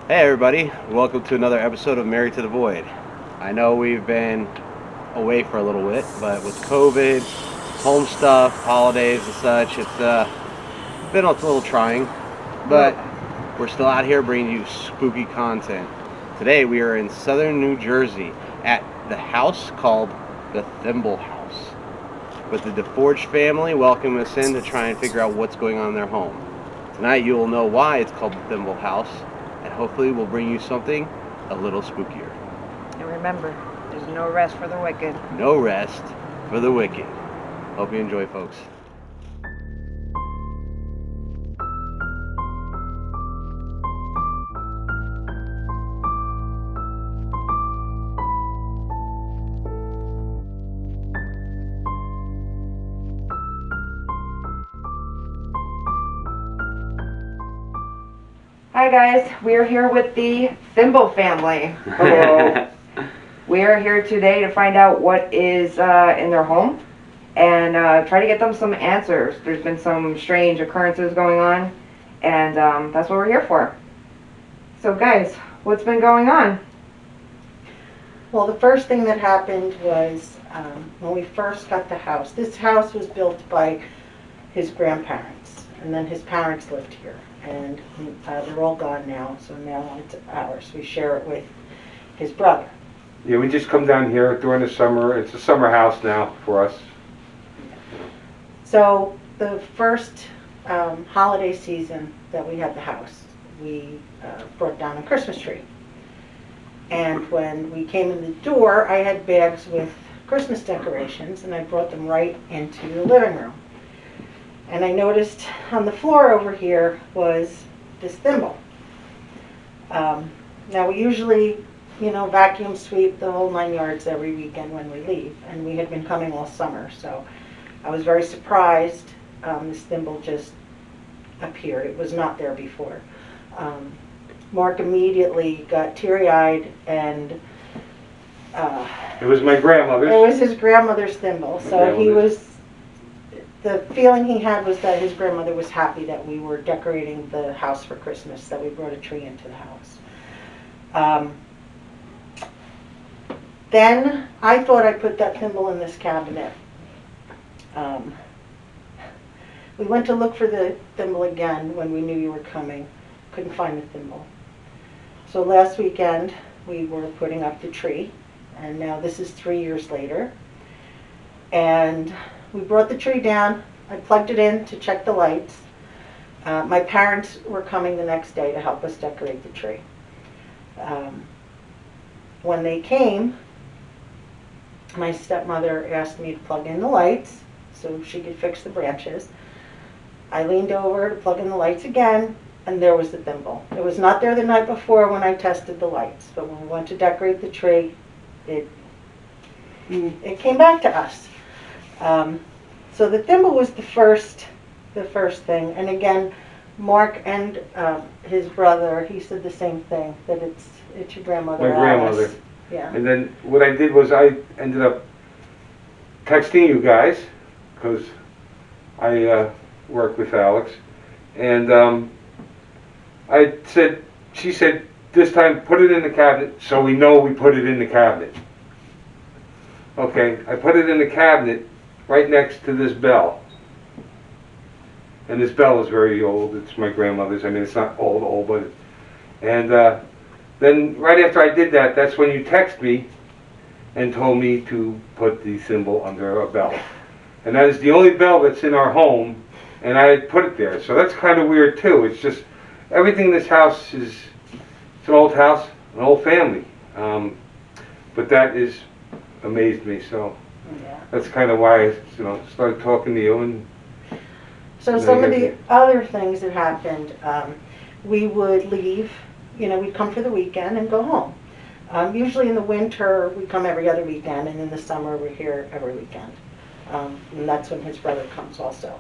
Hey everybody, welcome to another episode of Married to the Void. I know we've been away for a little bit, but with COVID, home stuff, holidays and such, it's been a little trying, but Well, we're still out here bringing you spooky content. Today we are in southern New Jersey at the house called the Thimble House, with the DeForge family welcoming us in to try and figure out what's going on in their home. Tonight you will know why it's called the Thimble House, and hopefully we'll bring you something a little spookier. and remember, there's no rest for the wicked. No rest for the wicked. Hope you enjoy, folks. Hi guys, we're here with the Thimble family. Hello. We are here today to find out what is in their home and try to get them some answers. There's been some strange occurrences going on, and that's what we're here for. So guys, what's been going on? Well, the first thing that happened was when we first got the house. This house was built by his grandparents, and then his parents lived here. And they're all gone now, so now it's ours. We share it with his brother. Yeah, we just come down here during the summer. It's a summer house now for us. So the first holiday season that we had the house, we brought down a Christmas tree. And when we came in the door, I had bags with Christmas decorations, and I brought them right into the living room. And I noticed on the floor over here was this thimble. Now we usually, vacuum sweep the whole 9 yards every weekend when we leave, and we had been coming all summer, so I was very surprised this thimble just appeared. It was not there before. Mark immediately got teary-eyed, and It was my grandmother's. it was his grandmother's thimble. So the feeling he had was that his grandmother was happy that we were decorating the house for Christmas, that we brought a tree into the house. Then I thought I put that thimble in this cabinet. We went to look for the thimble again when we knew you were coming. Couldn't find the thimble. So last weekend we were putting up the tree, and now this is 3 years later. And we brought the tree down. I plugged it in to check the lights. My parents were coming the next day to help us decorate the tree. When they came, my stepmother asked me to plug in the lights so she could fix the branches. I leaned over to plug in the lights again, and there was the thimble. It was not there the night before when I tested the lights, but when we went to decorate the tree, it came back to us. So the thimble was the first thing, and again, Mark and his brother, he said the same thing, that it's your grandmother. My grandmother. Alice. Yeah. And then what I did was I ended up texting you guys, because I work with Alex, and she said, this time put it in the cabinet so we know we put it in the cabinet. Okay, I put it in the cabinet right next to this bell. And this bell is very old. It's my grandmother's. I mean, it's not old, but... And then right after I did that, that's when you text me and told me to put the thimble under a bell. And that is the only bell that's in our home, and I had put it there. So that's kind of weird, too. It's just, everything in this house is, it's an old house, an old family. But that is amazed me, so Yeah. that's kind of why I, started talking to you. And So some of the other things that happened, we would leave, we'd come for the weekend and go home. Usually in the winter, we come every other weekend, and in the summer, we're here every weekend. And that's when his brother comes also.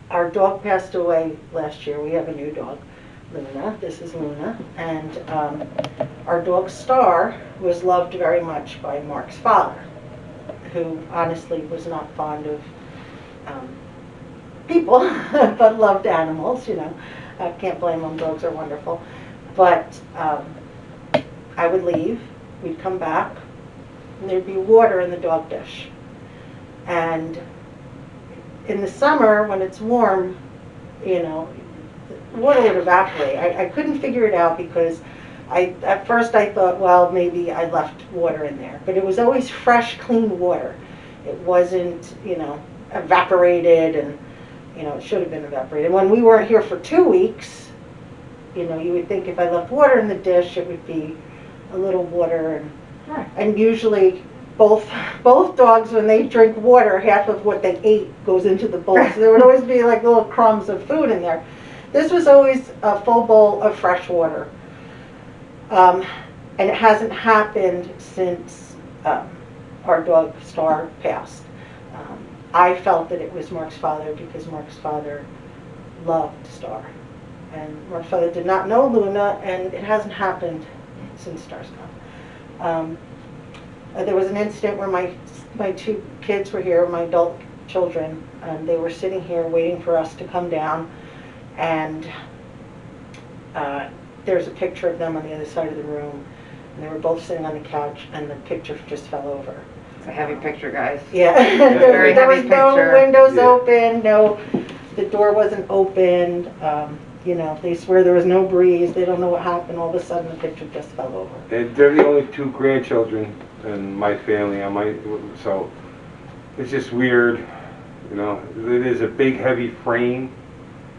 Our dog passed away last year. We have a new dog, Luna. This is Luna. And our dog Star was loved very much by Mark's father, who honestly was not fond of people, but loved animals, I can't blame them, dogs are wonderful. But I would leave, we'd come back, and there'd be water in the dog dish. And in the summer, when it's warm, you know, the water would evaporate. I couldn't figure it out because at first I thought, well, maybe I left water in there. But it was always fresh, clean water. It wasn't, you know, evaporated, and, you know, it should have been evaporated. When we weren't here for 2 weeks, you know, you would think if I left water in the dish, it would be a little water. And usually both dogs, when they drink water, half of what they ate goes into the bowl. So there would always be like little crumbs of food in there. This was always a full bowl of fresh water. And it hasn't happened since our dog Star passed. I felt that it was Mark's father because Mark's father loved Star. And Mark's father did not know Luna, and it hasn't happened since Star's gone. There was an incident where my 2 kids were here, my adult children, and they were sitting here waiting for us to come down, and there's a picture of them on the other side of the room, and they were both sitting on the couch, and the picture just fell over. It's a heavy picture, guys. Yeah, Very there was heavy no picture. windows Yeah. open, no, the door wasn't opened. You know, they swear there was no breeze. They don't know what happened. All of a sudden, the picture just fell over. And they're the only 2 grandchildren in my family. So it's just weird, you know. It is a big, heavy frame.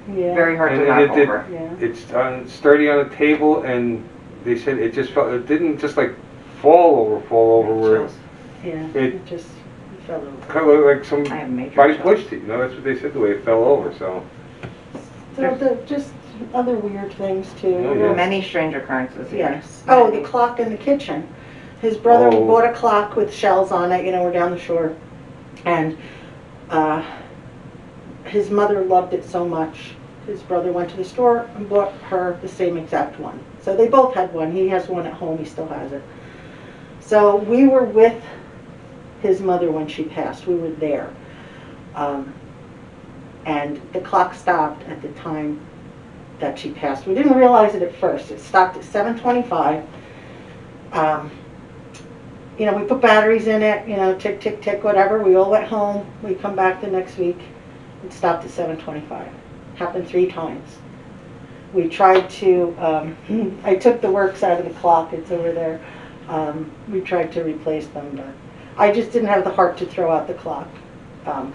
Yeah. Very hard to And knock over. Yeah. It's sturdy on a table, and they said it just fell. It didn't just like fall over where Yeah. It- It just fell over. kind of like I have major somebody chills. pushed it. You know, that's what they said, the way it fell over. So So just other weird things too. Oh, yeah. Many strange occurrences here. Yes. Oh, the clock in the kitchen. His brother Oh. bought a clock with shells on it. You know, we're down the shore, and his mother loved it so much. His brother went to the store and bought her the same exact one. So they both had one. He has one at home. He still has it. So we were with his mother when she passed. We were there. And the clock stopped at the time that she passed. We didn't realize it at first. It stopped at 7:25. You know, we put batteries in it, you know, tick, tick, tick, whatever. We all went home. We come back the next week. It stopped at 7:25. Happened 3 times. We tried to, I took the works out of the clock. It's over there. We tried to replace them, but I just didn't have the heart to throw out the clock.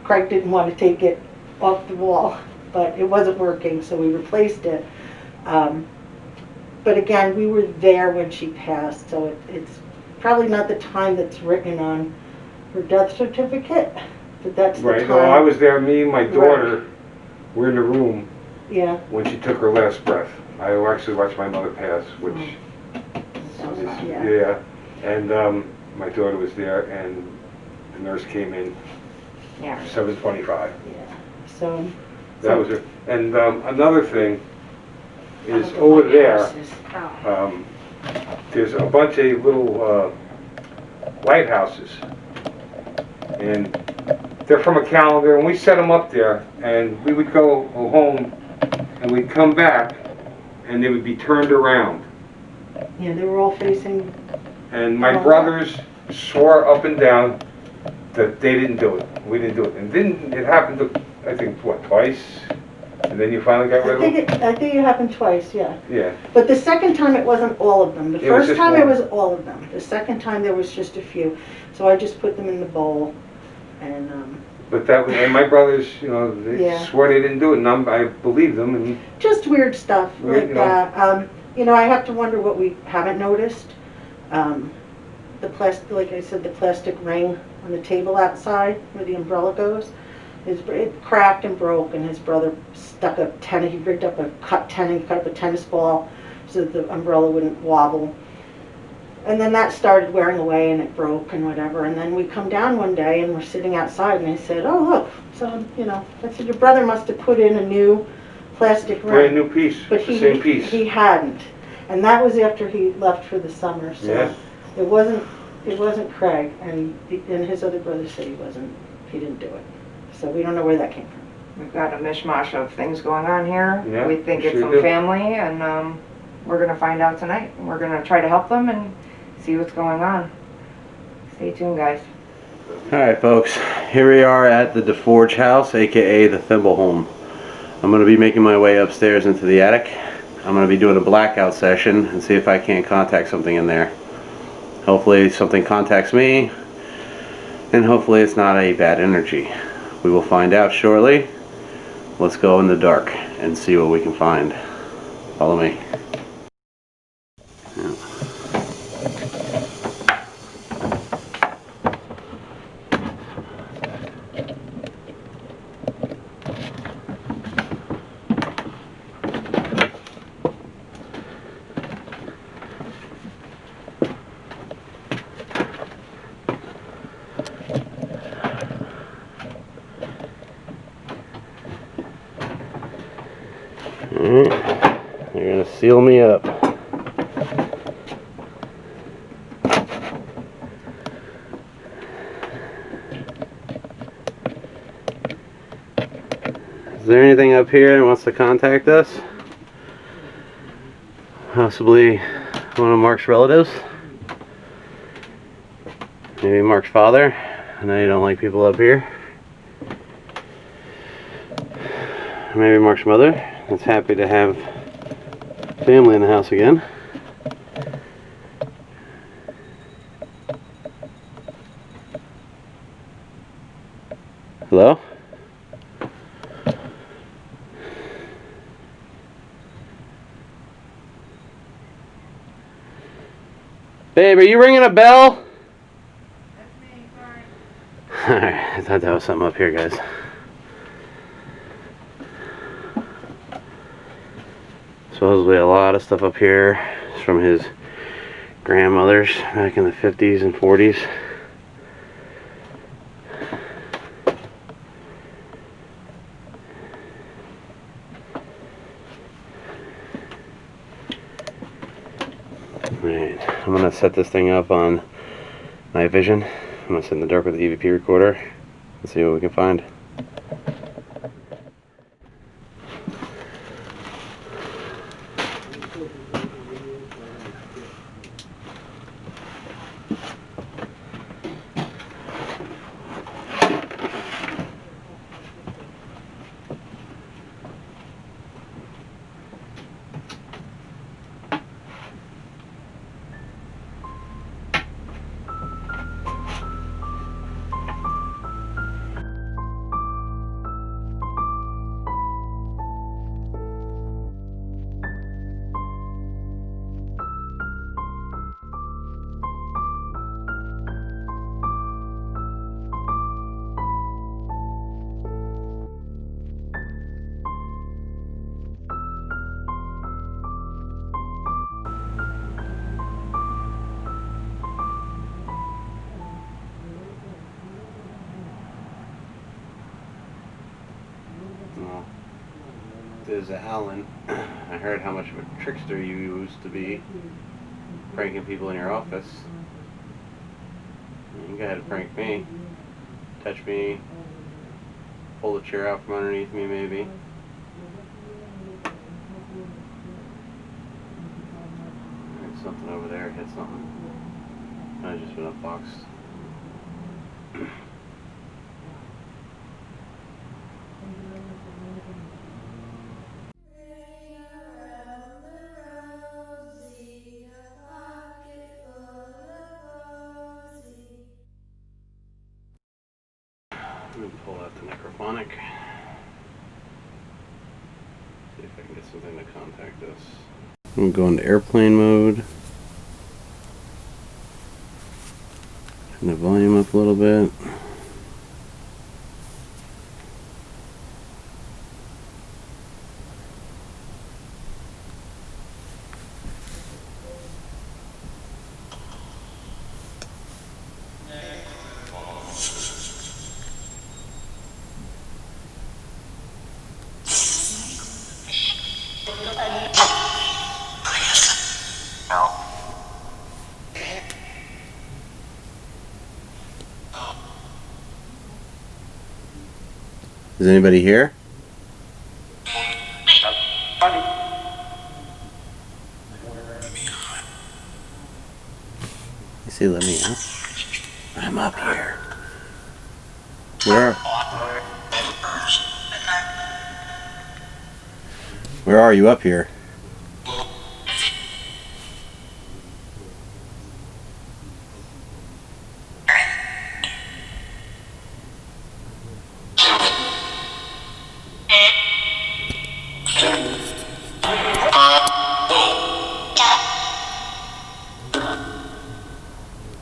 Craig didn't want to take it off the wall, but it wasn't working, so we replaced it. But again, we were there when she passed, so it's probably not the time that's written on her death certificate, but that's the right. time. No, I was there. Me and my daughter were in the room Yeah. when she took her last breath. I actually watched my mother pass, which is, yeah. And my daughter was there, and the nurse came in Yeah. 7:25. Yeah. So. That was it. And another thing is over there, there's a bunch of little lighthouses, and they're from a calendar, and we set them up there, and we would go home, and we'd come back, and they would be turned around. Yeah, they were all facing. And my brothers swore up and down that they didn't do it. We didn't do it. And then it happened, I think, what, twice? And then you finally got rid of them? I think it happened twice, yeah. Yeah. But the second time it wasn't all of them. The It was first just time it one. was all of them. The second time there was just a few. So I just put them in the bowl, and But that was, and my brothers, you know, they Yeah. swore they didn't do it, and I believed them, and just weird stuff Weird, like you know. that. You know, I have to wonder what we haven't noticed. The plastic, like I said, the plastic ring on the table outside where the umbrella goes, it cracked and broke, and his brother stuck a tennis, he rigged up a cut up a tennis ball so that the umbrella wouldn't wobble. And then that started wearing away, and it broke and whatever. And then we come down one day, and we're sitting outside, and I said, oh, look. So, you know, I said, your brother must have put in a new plastic ring. brand new piece, But the same piece. he hadn't. And that was after he left for the summer, so Yeah. it wasn't Craig, and his other brother said he didn't do it. So we don't know where that came from. We've got a mishmash of things going on here. Yeah, We think it's sure some do. family, and we're going to find out tonight. We're going to try to help them and see what's going on. Stay tuned, guys. Alright folks, here we are at the DeForge house, aka the Thimble home. I'm going to be making my way upstairs into the attic. I'm going to be doing a blackout session and see if I can't contact something in there. Hopefully something contacts me, and hopefully it's not a bad energy. We will find out shortly. Let's go in the dark and see what we can find. Follow me. Alright, they're gonna seal me up. Is there anything up here that wants to contact us? Possibly one of Mark's relatives? Maybe Mark's father? I know you don't like people up here. Maybe Mark's mother that's happy to have family in the house again. Hello? Babe, are you ringing a bell? That's me, sorry. Alright, I thought that was something up here, guys. Supposedly a lot of stuff up here is from his grandmothers back in the 50s and 40s. Alright, I'm gonna set this thing up on night vision. I'm gonna sit in the dark with the EVP recorder and see what we can find. Well, there's Alan. I heard how much of a trickster you used to be, pranking people in your office. You can go ahead and prank me. Touch me. Pull the chair out from underneath me, maybe. There's something over there. Hit something. I just been upboxed. I'm going to pull out the necrophonic. See if I can get something to contact us. I'm going to go into airplane mode. Turn the volume up a little bit. Is anybody here? You see, let me. I'm up here. Where are you up here?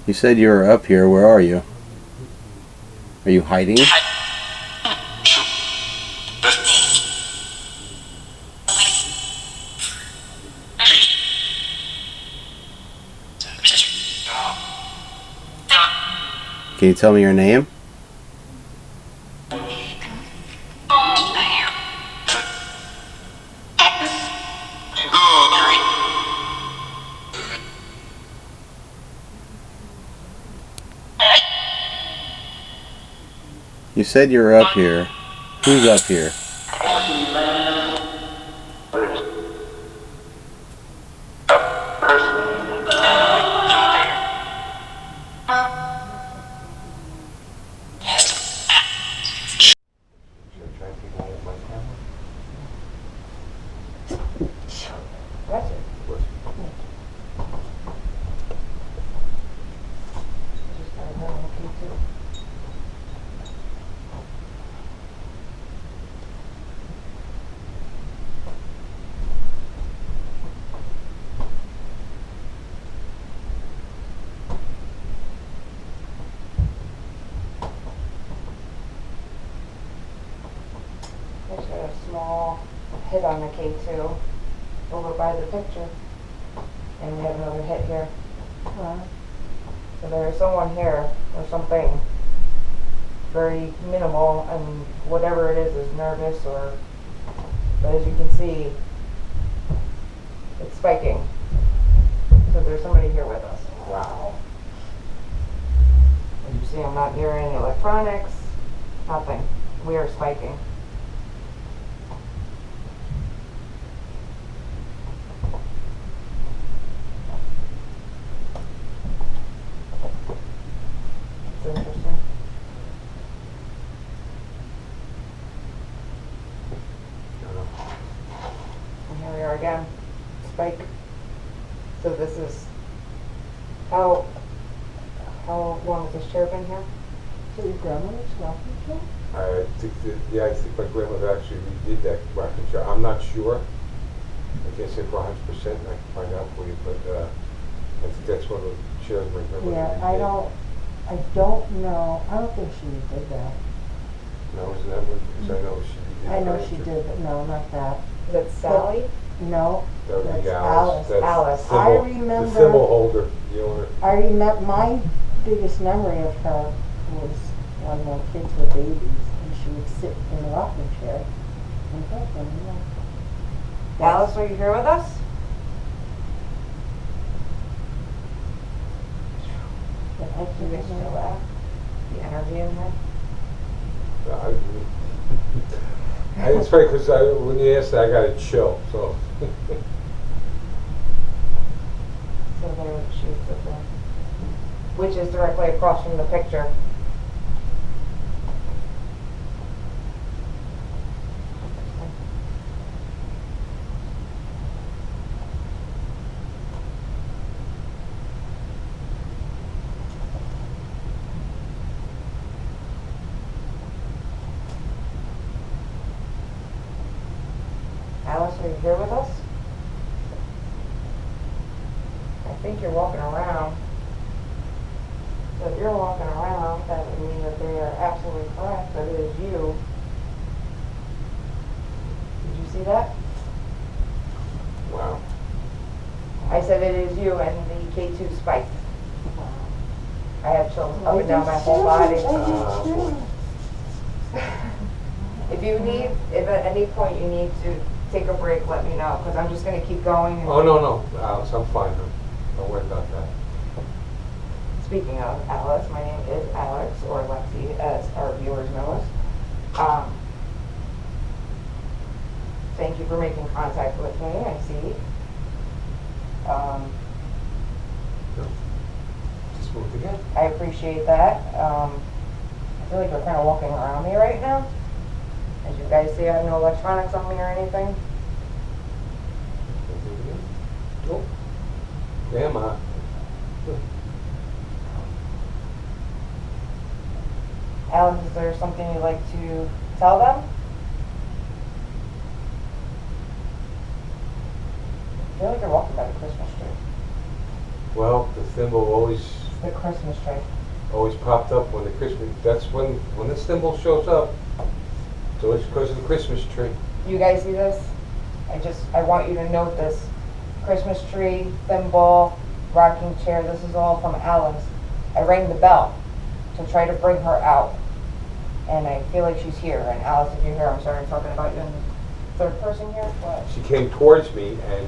You said you were up here. Where are you? Are you hiding? Can you tell me your name? You said you were up here. Who's up here? There's a small hit on the K2 over by the picture. And we have another hit here. So there's someone here or something very minimal, and whatever it is nervous, or, but as you can see, it's spiking. So there's somebody here with us. Wow. As you see, I'm not near any electronics, nothing. We are spiking. It's interesting. And here we are again. Spike. So this is how long has this chair been here? So your grandmother's rocking chair? I think I think my grandmother actually redid that rocking chair. I'm not sure. I can't say for 100%. I can find out for you, but I think that's one of the chairs my grandmother Yeah, redid. I don't know. I don't think she did that. No, isn't that one? Because I know she redid. I know the she furniture. did, but no, not that. Is it Sally? No, That would that's be Alice. That's Alice. Thimble, I the remember- thimble holder, the owner. I remember my biggest memory of her was when my kids were babies and she would sit in the rocking chair and hold them. Yeah. Alice, are you here with us? But I You can't guys feel remember. that? The energy in here? It's funny because when you asked that, I got a chill. So So there she is with them. Which is directly across from the picture. Alice, are you here with us? I think you're walking around. So if you're walking around, that would mean that they are absolutely correct, that it is you. Did you see that? wow. I said it is you, and the K2 spiked. I have chills up and down my whole body. If you need, if at any point you need to take a break, let me know, because I'm just going to keep going. And Oh no, Alice, I'm fine. Don't worry about that. Speaking of Alice, my name is Alex, or Lexi, as our viewers know us. Thank you for making contact with me, I see. Just I appreciate that. I feel like you're kind of walking around me right now. As you guys see, I have no electronics on me or anything. Nope. Grandma. Alex, is there something you'd like to tell them? I feel like you're walking by the Christmas tree. Well, the thimble always It's the Christmas tree. popped up when the Christmas. That's when the thimble shows up. So it's because of the Christmas tree. You guys see this? I want you to note this. Christmas tree, thimble, rocking chair, this is all from Alice. I rang the bell to try to bring her out. And I feel like she's here. And Alice, if you're here, I'm sorry I'm talking about you in the third person here, but She came towards me and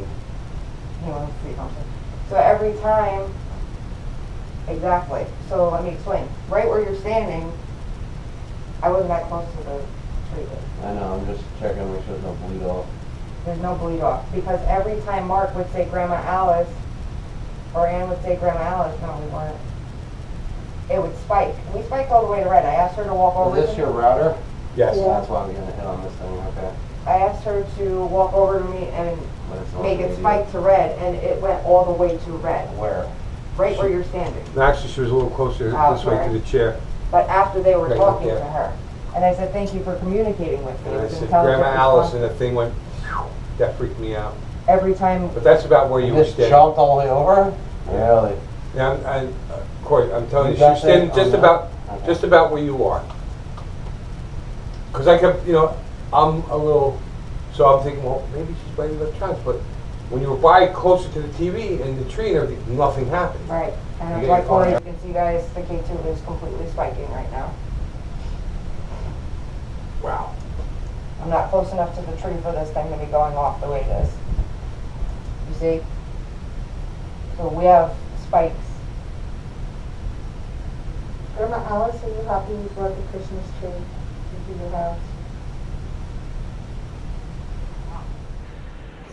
you want to see something. So every time, exactly. So let me explain. Right where you're standing, I wasn't that close to the tree. I know, I'm just checking to make sure there's no bleed off. There's no bleed off. Because every time Mark would say Grandma Alice, or Ann would say Grandma Alice, no, we weren't. It would spike. We spiked all the way to red. I asked her to walk over Is to this me. your router? yes. Yeah. That's why we're gonna hit on this thing, okay. I asked her to walk over to me and But it's not make it immediate. spike to red, and it went all the way to red. Where? Right where you're standing. Actually, she was a little closer Oh, this way sorry. to the chair. But after they were Right, talking yeah. to her. And I said, thank you for communicating with me. And It I was said, intelligent Grandma Alice, response. and the thing went. That freaked me out. Every time, But that's about where you were Just standing. jumped all the way over? Really? Yeah, Corey, I'm telling You you, got she's standing that just on about, Okay. just about where you are. Because I kept, I'm a little, so I'm thinking, well, maybe she's by the electronics, but when you were by closer to the TV and the tree and everything, nothing happened. right. And You that's get why your Corey, phone. you can see guys, the K2 is completely spiking right now. Wow. I'm not close enough to the tree for this thing to be going off the way it is. You see? So we have spikes. Grandma Alice, are you happy you brought the Christmas tree into your house?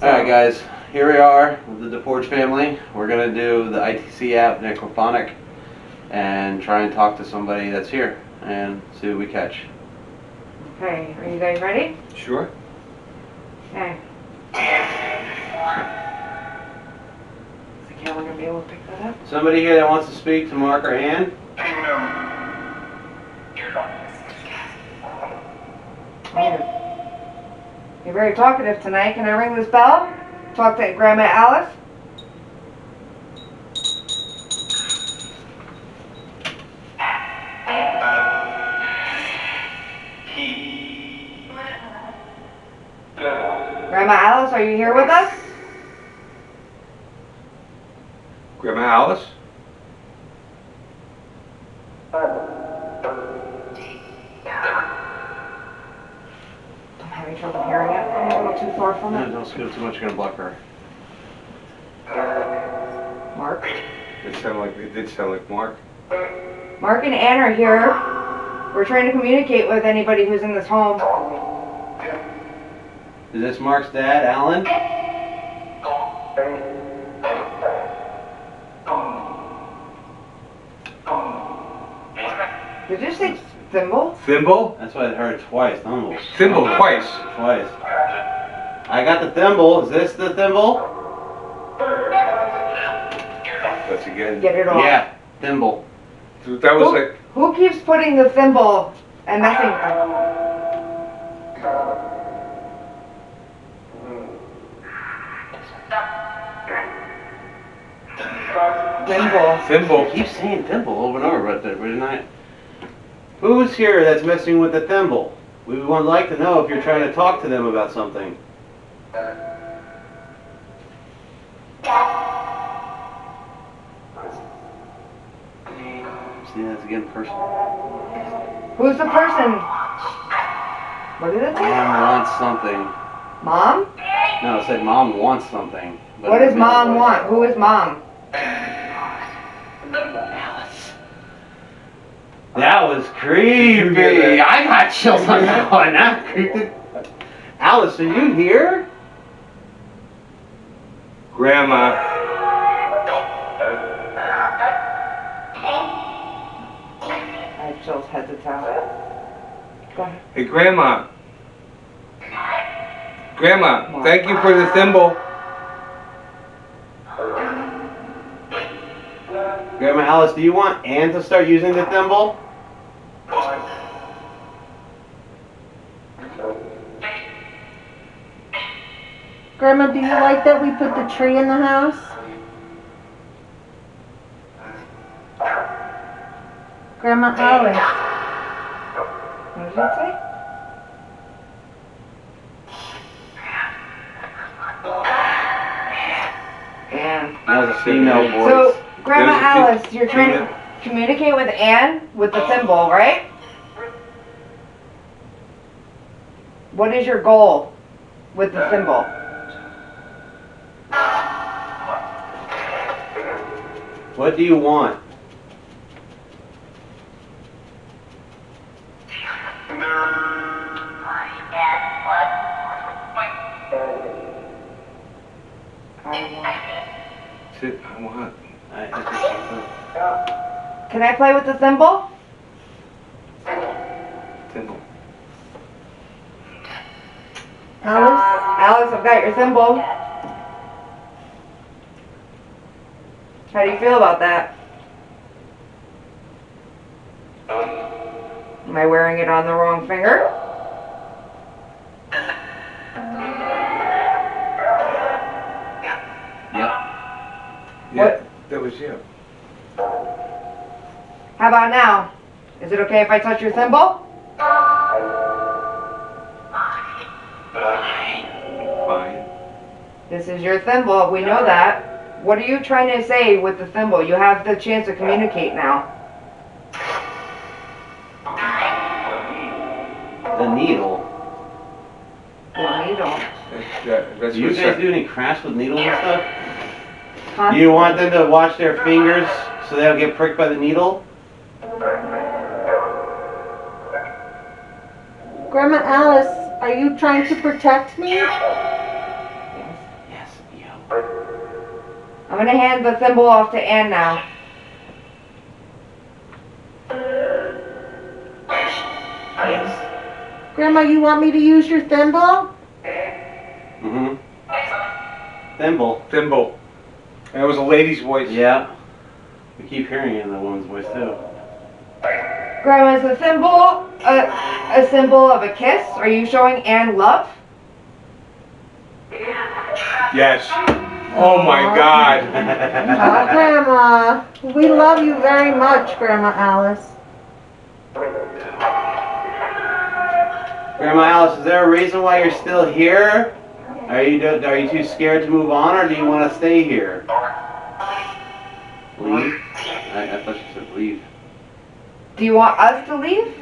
Alright guys, here we are with the DeForge family. We're gonna do the ITC app, Necrophonic, and try and talk to somebody that's here and see what we catch. Okay, are you guys ready? Sure. Okay. Is the camera gonna be able to pick that up? Somebody here that wants to speak to Mark or Ann? You're very talkative tonight. Can I ring this bell? Talk to Grandma Alice? Grandma Alice, are you here with us? Grandma Alice? I'm having trouble hearing it. I'm a little too far from No, it. don't scoot too much, you're gonna block her. Mark? It did sound like Mark. Mark and Ann are here. We're trying to communicate with anybody who's in this home. Is this Mark's dad, Alan? Did you say Thimble? Thimble? That's what I heard twice, Thimble. Thimble, twice. Twice. I got the thimble. Is this the thimble? That's again. Get it off. Yeah, thimble. That was like, Who keeps putting the thimble and messing with her? Thimble. Thimble. I keep saying thimble over and over, but we're not. Who's here that's messing with the thimble? We would like to know if you're trying to talk to them about something. See, that's again personal. Who's the person? What did it say? Mom wants something. Mom? No, it said mom wants something. but What in does the middle mom voice- want? Who is mom? Alice. That was creepy. I got chills on that one. That creepy. Alice, are you here? Grandma. Jill's head to toe. Go ahead. Hey, Grandma. Grandma, thank you for the thimble. Grandma Alice, do you want Ann to start using the thimble? Grandma, do you like that we put the tree in the house? Grandma Alice. What did it say? Ann. That was a female voice. So, Grandma There's a Alice, you're trying to communicate with Ann with the thimble, right? What is your goal with the thimble? What do you want? Sit, I want. Can I play with the thimble? Thimble. Alice? Alice, I've got your thimble. How do you feel about that? Am I wearing it on the wrong finger? Yeah, that was you. How about now? Is it okay if I touch your thimble? Fine. This is your thimble, we know that. What are you trying to say with the thimble? You have the chance to communicate now. The needle. The needle. That's Do you what's guys do any crafts with needles and stuff? Do Huh? you want them to wash their fingers so they don't get pricked by the needle? Grandma Alice, are you trying to protect me? Yes, you. I'm gonna hand the thimble off to Ann now. Grandma, you want me to use your thimble? Mm-hmm. Thimble. Thimble. And it was a lady's voice. Yeah. We keep hearing it in the woman's voice too. Grandma, is the thimble a symbol of a kiss? Are you showing Ann love? Yes. Oh my God. Oh, Grandma, we love you very much, Grandma Alice. Grandma Alice, is there a reason why you're still here? Are you too scared to move on, or do you want to stay here? Leave? I thought you said leave. Do you want us to leave?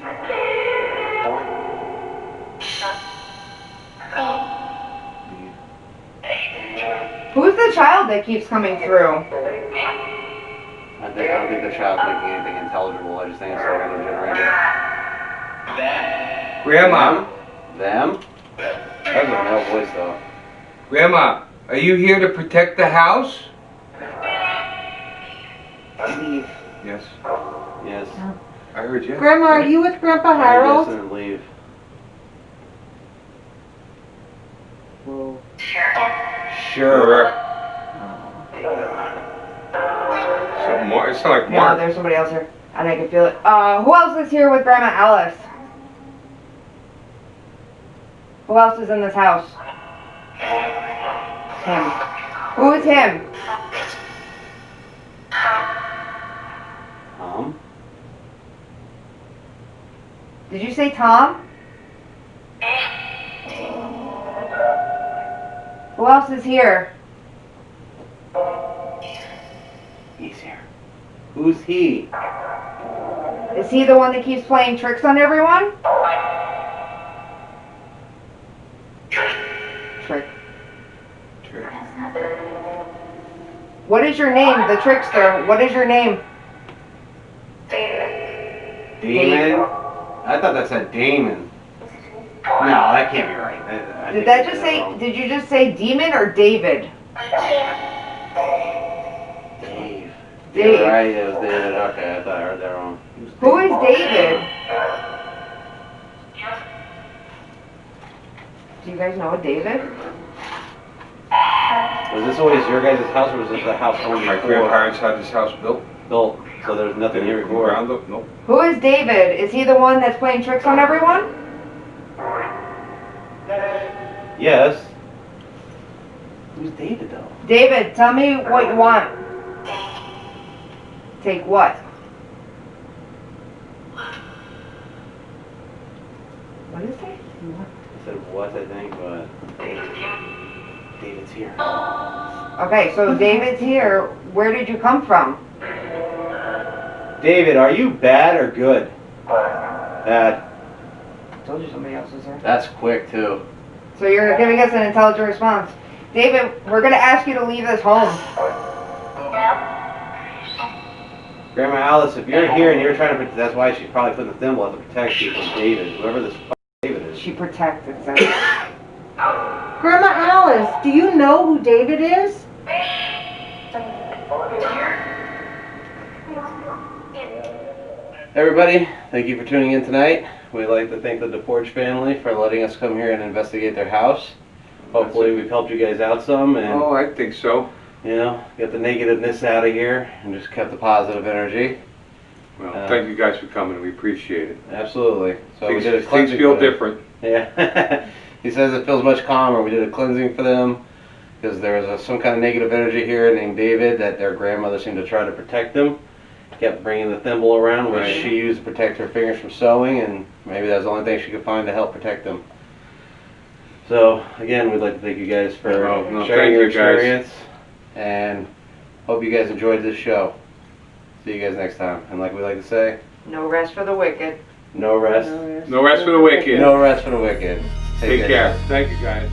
Who's the child that keeps coming through? I don't think the child's making anything intelligible. I just think it's a random generator. Grandma. Them? That's a male voice though. Grandma, are you here to protect the house? Leave. Yes. Yes. I heard you. Grandma, are you with Grandpa Yes Harold? and leave. Sure. So Mark, it's not like No, Mark. there's somebody else here. And I can feel it. Who else is here with Grandma Alice? Who else is in this house? Him. Who is him? Did you say Tom? Who else is here? He's here. Who's he? Is he the one that keeps playing tricks on everyone? Trick. What is your name, the trickster? What is your name? Damon? I thought that said Damon. No, that can't be right. I Did think that I just said say, wrong. did you just say demon or David? Dave. Dave. You're right, it was David. Okay, I thought I heard that wrong. Who is David? Do you guys know David? Was this always your guys' house, or was this the house owned My before? grandparents had this house built. Built, so there's nothing here before. Ground up? Nope. Who is David? Is he the one that's playing tricks on everyone? Yes. Who's David though? David, tell me what you want. Take what? What is it? I said what, I think, but David's here. Okay, so David's here. Where did you come from? David, are you bad or good? Bad. I told you somebody else was here. That's quick too. So you're giving us an intelligent response. David, we're going to ask you to leave this home. Grandma Alice, if you're here and you're trying to, that's why she's probably putting the thimble out to protect you from David, whoever this David is. She protected them. Grandma Alice, do you know who David is? Everybody, thank you for tuning in tonight. We'd like to thank the DeForge family for letting us come here and investigate their house. Hopefully we've helped you guys out some and, Oh, I think so. you know, get the negativeness out of here and just kept the positive energy. Well, thank you guys for coming. We appreciate it. Absolutely. So we Things, did a things cleansing feel for them. different. Yeah. He says it feels much calmer. We did a cleansing for them because there was some kind of negative energy here named David that their grandmother seemed to try to protect them. Kept bringing the thimble around, which Right. she used to protect her fingers from sewing, and maybe that was the only thing she could find to help protect them. So, again, we'd like to thank you guys for No, sharing thank your you, guys. experience, and hope you guys enjoyed this show. See you guys next time. And like we like to say, No rest for the wicked. no rest. No rest for the wicked. No rest for the wicked. Take good care. night. Thank you, guys.